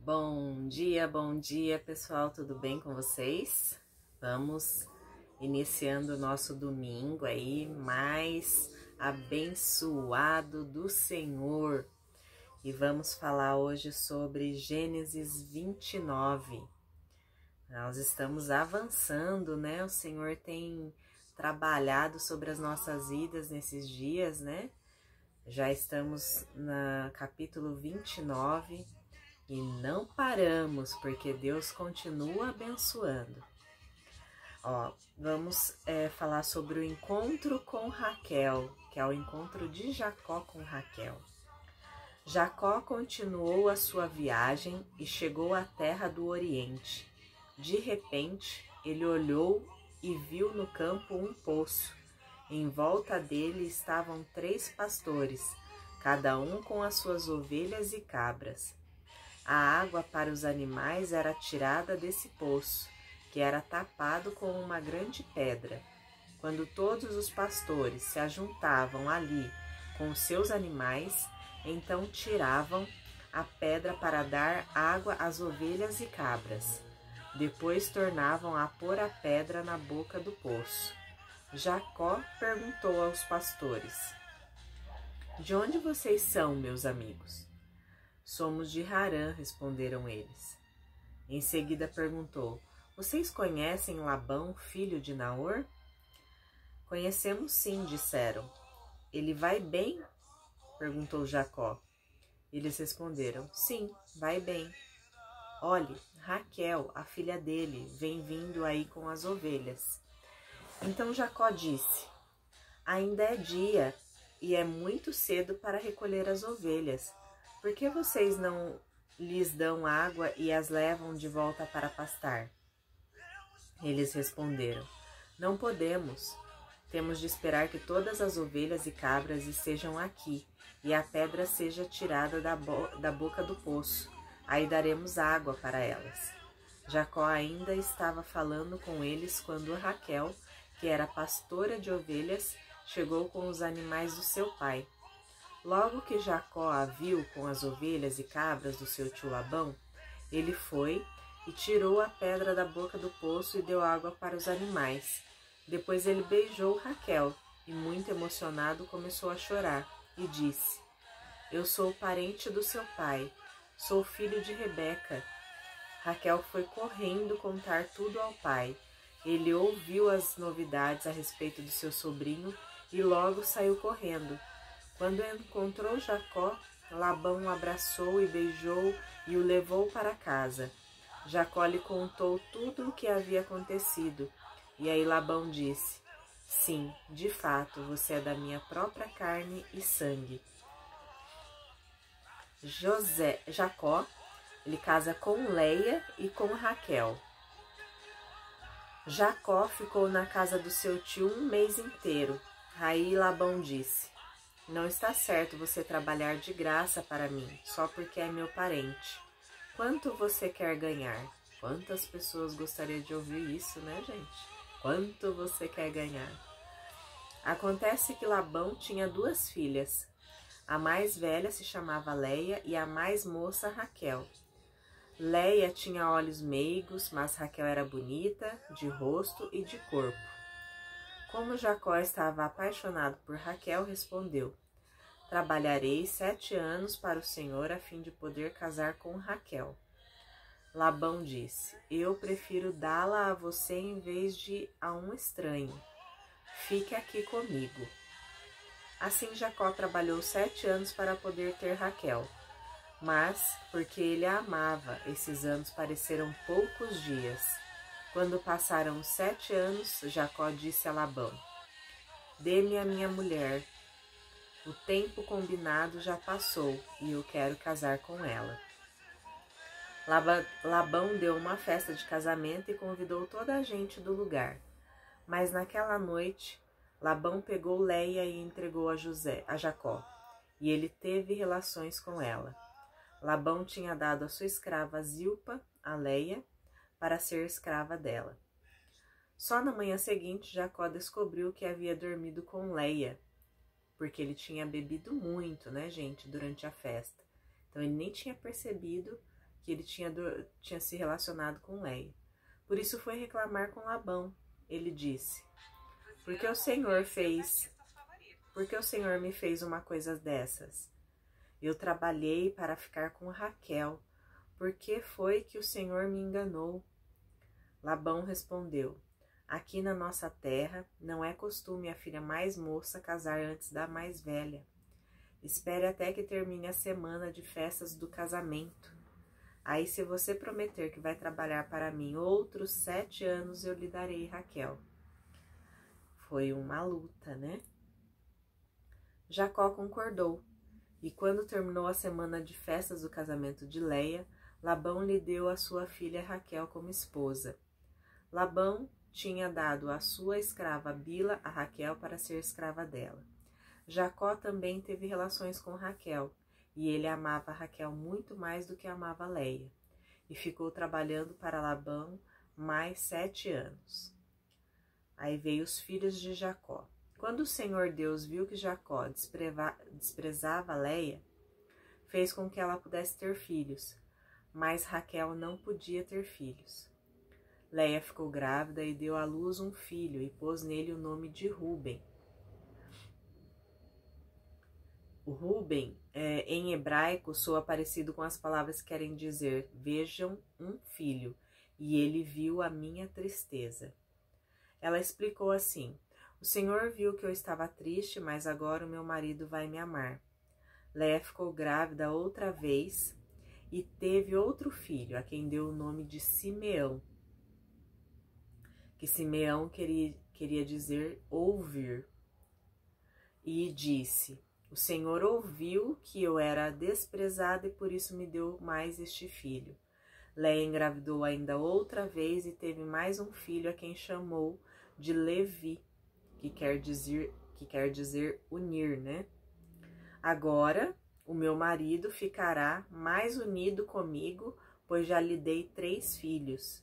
Bom dia pessoal, tudo bem com vocês? Vamos iniciando o nosso domingo aí, mais abençoado do Senhor. E vamos falar hoje sobre Gênesis 29. Nós estamos avançando, né? O Senhor tem trabalhado sobre as nossas vidas nesses dias, né? Já estamos no capítulo 29. E não paramos, porque Deus continua abençoando. Vamos falar sobre o encontro com Raquel, que é o encontro de Jacó com Raquel. Jacó continuou a sua viagem e chegou à terra do Oriente. De repente, ele olhou e viu no campo um poço. Em volta dele estavam 3 pastores, cada um com as suas ovelhas e cabras. A água para os animais era tirada desse poço, que era tapado com uma grande pedra. Quando todos os pastores se ajuntavam ali com os seus animais, então tiravam a pedra para dar água às ovelhas e cabras. Depois tornavam a pôr a pedra na boca do poço. Jacó perguntou aos pastores: "De onde vocês são, meus amigos?" "Somos de Harã", responderam eles. Em seguida perguntou: "Vocês conhecem Labão, filho de Naor?" "Conhecemos sim", disseram. "Ele vai bem?" perguntou Jacó. Eles responderam: "Sim, vai bem. Olhe, Raquel, a filha dele, vem vindo aí com as ovelhas." Então Jacó disse: "Ainda é dia e é muito cedo para recolher as ovelhas. Por que vocês não lhes dão água e as levam de volta para pastar?" Eles responderam: "Não podemos. Temos de esperar que todas as ovelhas e cabras estejam aqui e a pedra seja tirada da boca do poço. Aí daremos água para elas." Jacó ainda estava falando com eles quando Raquel, que era pastora de ovelhas, chegou com os animais do seu pai. Logo que Jacó a viu com as ovelhas e cabras do seu tio Labão, ele foi e tirou a pedra da boca do poço e deu água para os animais. Depois ele beijou Raquel e, muito emocionado, começou a chorar e disse: "Eu sou parente do seu pai, sou filho de Rebeca." Raquel foi correndo contar tudo ao pai. Ele ouviu as novidades a respeito do seu sobrinho e logo saiu correndo. Quando encontrou Jacó, Labão o abraçou e beijou e o levou para casa. Jacó lhe contou tudo o que havia acontecido. E aí Labão disse: "Sim, de fato, você é da minha própria carne e sangue." Jacó, ele casa com Leia e com Raquel. Jacó ficou na casa do seu tio um mês inteiro. Aí Labão disse: "Não está certo você trabalhar de graça para mim, só porque é meu parente. Quanto você quer ganhar?" Quantas pessoas gostariam de ouvir isso, né, gente? Quanto você quer ganhar? Acontece que Labão tinha 2 filhas. A mais velha se chamava Leia e a mais moça Raquel. Leia tinha olhos meigos, mas Raquel era bonita, de rosto e de corpo. Como Jacó estava apaixonado por Raquel, respondeu: "Trabalharei 7 anos para o Senhor a fim de poder casar com Raquel." Labão disse: "Eu prefiro dá-la a você em vez de a um estranho. Fique aqui comigo." Assim Jacó trabalhou 7 anos para poder ter Raquel. Mas, porque ele a amava, esses anos pareceram poucos dias. Quando passaram os 7 anos, Jacó disse a Labão: "Dê-me a minha mulher. O tempo combinado já passou e eu quero casar com ela." Labão deu uma festa de casamento e convidou toda a gente do lugar. Mas naquela noite, Labão pegou Leia e entregou a Jacó, e ele teve relações com ela. Labão tinha dado a sua escrava Zilpa, a Leia, para ser escrava dela. Só na manhã seguinte, Jacó descobriu que havia dormido com Leia, porque ele tinha bebido muito, né, gente, durante a festa. Então ele nem tinha percebido que ele tinha se relacionado com Leia. Por isso foi reclamar com Labão. Ele disse: Por que o Senhor me fez uma coisa dessas? Eu trabalhei para ficar com Raquel. Por que foi que o Senhor me enganou? Labão respondeu: Aqui na nossa terra não é costume a filha mais moça casar antes da mais velha. Espere até que termine a semana de festas do casamento. Aí, se você prometer que vai trabalhar para mim outros 7 anos, eu lhe darei Raquel. Foi uma luta, né? Jacó concordou, e quando terminou a semana de festas do casamento de Leia, Labão lhe deu a sua filha Raquel como esposa. Labão tinha dado a sua escrava Bila a Raquel para ser escrava dela. Jacó também teve relações com Raquel, e ele amava Raquel muito mais do que amava Leia, e ficou trabalhando para Labão mais 7 anos. Aí veio os filhos de Jacó. Quando o Senhor Deus viu que Jacó desprezava Leia, fez com que ela pudesse ter filhos, mas Raquel não podia ter filhos. Leia ficou grávida e deu à luz um filho e pôs nele o nome de Ruben. O Ruben, em hebraico, soa parecido com as palavras que querem dizer: vejam um filho, e ele viu a minha tristeza. Ela explicou assim: o Senhor viu que eu estava triste, mas agora o meu marido vai me amar. Leia ficou grávida outra vez e teve outro filho, a quem deu o nome de Simeão, que Simeão queria dizer ouvir. E disse: o Senhor ouviu que eu era desprezada e por isso me deu mais este filho. Leia engravidou ainda outra vez e teve mais um filho, a quem chamou de Levi, que quer dizer unir, né? Agora o meu marido ficará mais unido comigo, pois já lhe dei 3 filhos.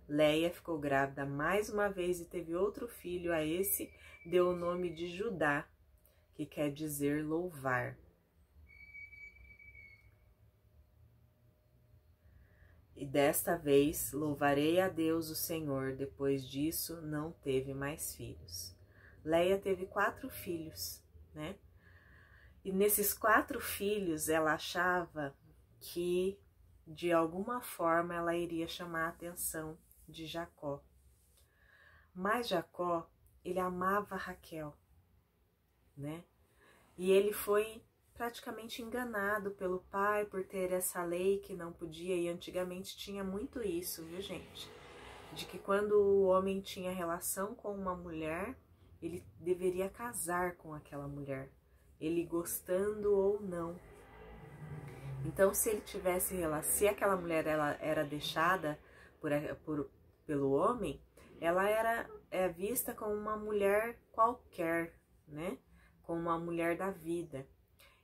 Leia ficou grávida mais uma vez e teve outro filho, a esse deu o nome de Judá, que quer dizer louvar. E desta vez louvarei a Deus o Senhor. Depois disso não teve mais filhos. Leia teve 4 filhos, né? E nesses 4 filhos ela achava que de alguma forma ela iria chamar a atenção de Jacó. Mas Jacó, ele amava Raquel, né? E ele foi praticamente enganado pelo pai por ter essa lei que não podia, e antigamente tinha muito isso, viu, gente? De que quando o homem tinha relação com uma mulher, ele deveria casar com aquela mulher, ele gostando ou não. Então, se aquela mulher ela era deixada pelo homem, ela era vista como uma mulher qualquer, né? Como uma mulher da vida.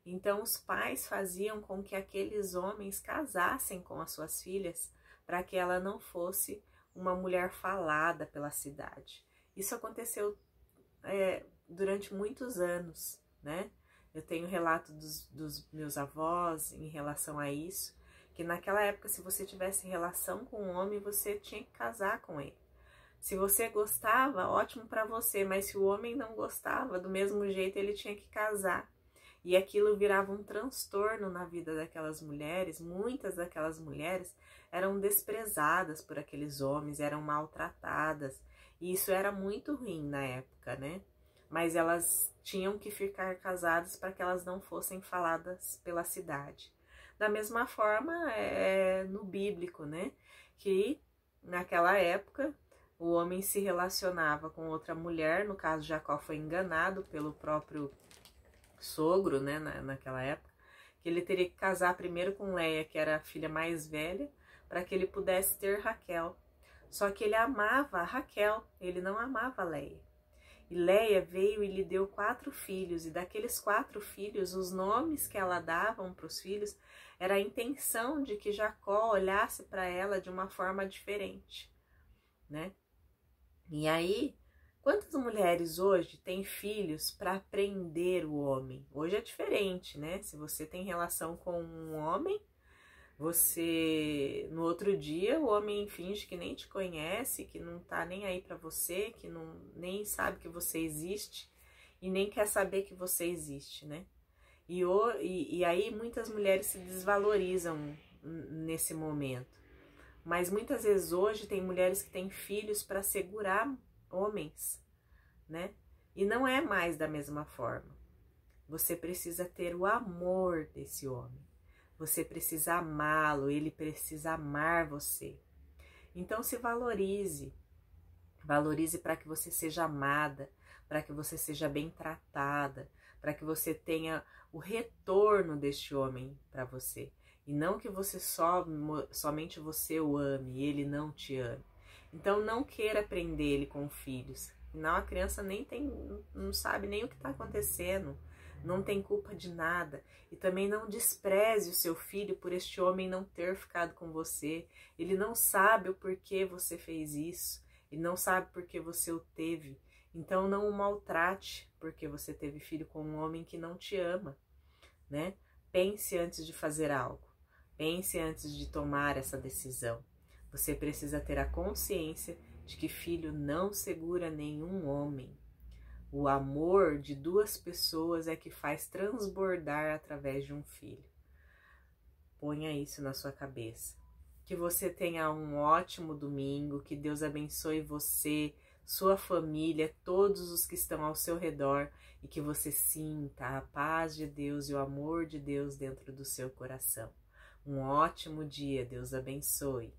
Então os pais faziam com que aqueles homens casassem com as suas filhas para que ela não fosse uma mulher falada pela cidade. Isso aconteceu durante muitos anos, né? Eu tenho relato dos meus avós em relação a isso, que naquela época, se você tivesse relação com um homem, você tinha que casar com ele. Se você gostava, ótimo para você, mas se o homem não gostava, do mesmo jeito ele tinha que casar. E aquilo virava um transtorno na vida daquelas mulheres. Muitas daquelas mulheres eram desprezadas por aqueles homens, eram maltratadas. E isso era muito ruim na época, né? Mas elas tinham que ficar casadas para que elas não fossem faladas pela cidade. Da mesma forma, no bíblico, né? Que naquela época o homem se relacionava com outra mulher, no caso Jacó foi enganado pelo próprio sogro, né, naquela época, que ele teria que casar primeiro com Leia, que era a filha mais velha, para que ele pudesse ter Raquel. Só que ele amava a Raquel, ele não amava Leia. E Leia veio e lhe deu 4 filhos, e daqueles 4 filhos, os nomes que ela dava para os filhos, era a intenção de que Jacó olhasse para ela de uma forma diferente, né? E aí, quantas mulheres hoje têm filhos para prender o homem? Hoje é diferente, né? Se você tem relação com um homem, Você, no outro dia, o homem finge que nem te conhece, que não tá nem aí pra você, que não, nem sabe que você existe e nem quer saber que você existe, né? E aí muitas mulheres se desvalorizam nesse momento. Mas muitas vezes hoje tem mulheres que têm filhos para segurar homens, né? E não é mais da mesma forma. Você precisa ter o amor desse homem. Você precisa amá-lo, ele precisa amar você. Então se valorize. Valorize para que você seja amada, para que você seja bem tratada, para que você tenha o retorno deste homem para você. E não que você somente você o ame e ele não te ame. Então não queira prender ele com filhos. Afinal, a criança não sabe nem o que está acontecendo, não tem culpa de nada. E também não despreze o seu filho por este homem não ter ficado com você. Ele não sabe o porquê você fez isso. Ele não sabe porque você o teve. Então não o maltrate porque você teve filho com um homem que não te ama, né? Pense antes de fazer algo. Pense antes de tomar essa decisão. Você precisa ter a consciência de que filho não segura nenhum homem. O amor de duas pessoas é que faz transbordar através de um filho. Ponha isso na sua cabeça. Que você tenha um ótimo domingo, que Deus abençoe você, sua família, todos os que estão ao seu redor e que você sinta a paz de Deus e o amor de Deus dentro do seu coração. Um ótimo dia, Deus abençoe.